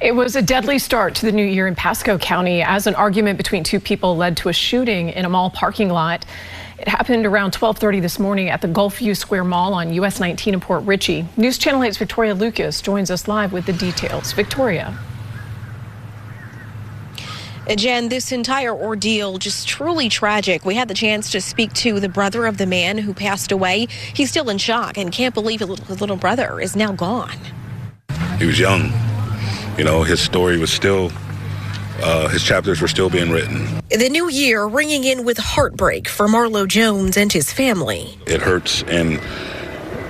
It was a deadly start to the new year in Pasco County as an argument between two people led to a shooting in a mall parking lot. It happened around 12:30 this morning at the Gulfview Square Mall on US 19 in Port Richey. News Channel 8's Victoria Lucas joins us live with the details. Victoria. Jen, this entire ordeal just truly tragic. We had the chance to speak to the brother of the man who passed away. He's still in shock and can't believe his little brother is now gone. He was young. You know, his story was still, his chapters were still being written. The new year ringing in with heartbreak for Marlowe Jones and his family. It hurts and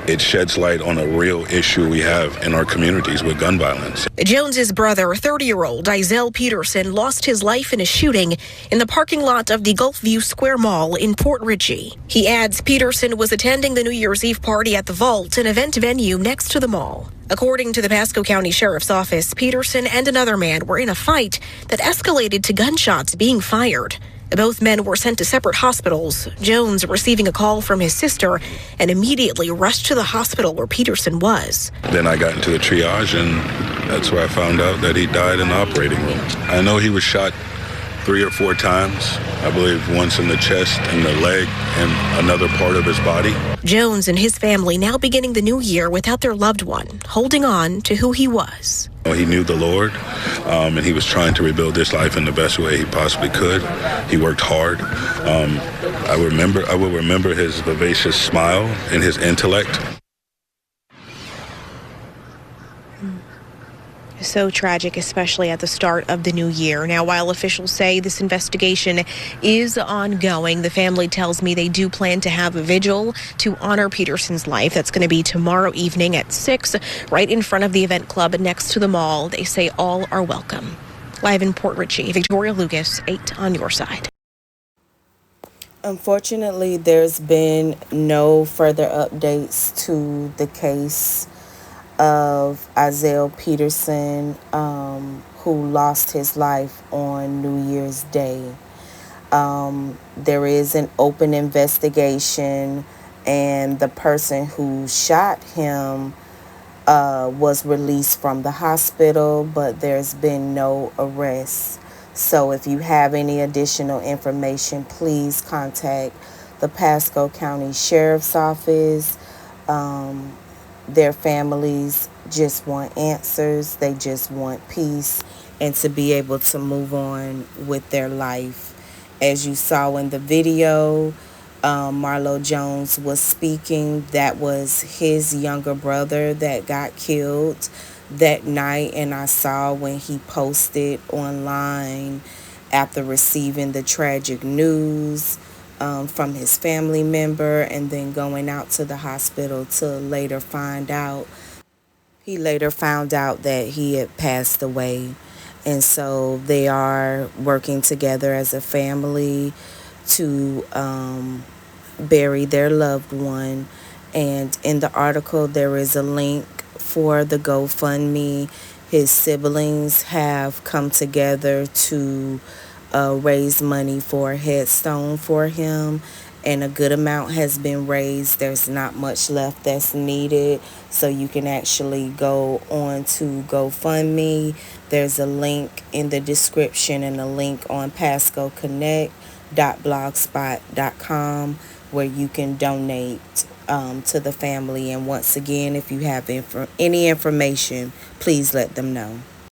it sheds light on a real issue we have in our communities with gun violence. Jones's brother, 30-year-old Izeal Peterson, lost his life in a shooting in the parking lot of the Gulfview Square Mall in Port Richey. He adds Peterson was attending the New Year's Eve party at the Vault, an event venue next to the mall. According to the Pasco County Sheriff's Office, Peterson and another man were in a fight that escalated to gunshots being fired. Both men were sent to separate hospitals, Jones receiving a call from his sister and immediately rushed to the hospital where Peterson was. Then I got into the triage, and that's where I found out that he died in the operating room. I know he was shot 3 or 4 times, I believe once in the chest and the leg and another part of his body. Jones and his family now beginning the new year without their loved one, holding on to who he was. He knew the Lord, and he was trying to rebuild his life in the best way he possibly could. He worked hard. I will remember his vivacious smile and his intellect. So tragic, especially at the start of the new year. Now, while officials say this investigation is ongoing, the family tells me they do plan to have a vigil to honor Peterson's life. That's going to be tomorrow evening at 6, right in front of the event club next to the mall. They say all are welcome. Live in Port Richey, Victoria Lucas, 8 on your side. Unfortunately, there's been no further updates to the case of Izeal Peterson, who lost his life on New Year's Day. There is an open investigation, and the person who shot him was released from the hospital, but there's been no arrest. So if you have any additional information, please contact the Pasco County Sheriff's Office. Their families just want answers. They just want peace and to be able to move on with their life. As you saw in the video, Marlowe Jones was speaking. That was his younger brother that got killed that night, and I saw when he posted online after receiving the tragic news from his family member, and then going out to the hospital to later find out. He later found out that he had passed away. And so they are working together as a family to bury their loved one. And in the article, there is a link for the GoFundMe. His siblings have come together to raise money for a headstone for him, and a good amount has been raised. There's not much left that's needed, so you can actually go on to GoFundMe. There's a link in the description and a link on pascoconnect.blogspot.com where you can donate to the family. And once again, if you have any information, please let them know.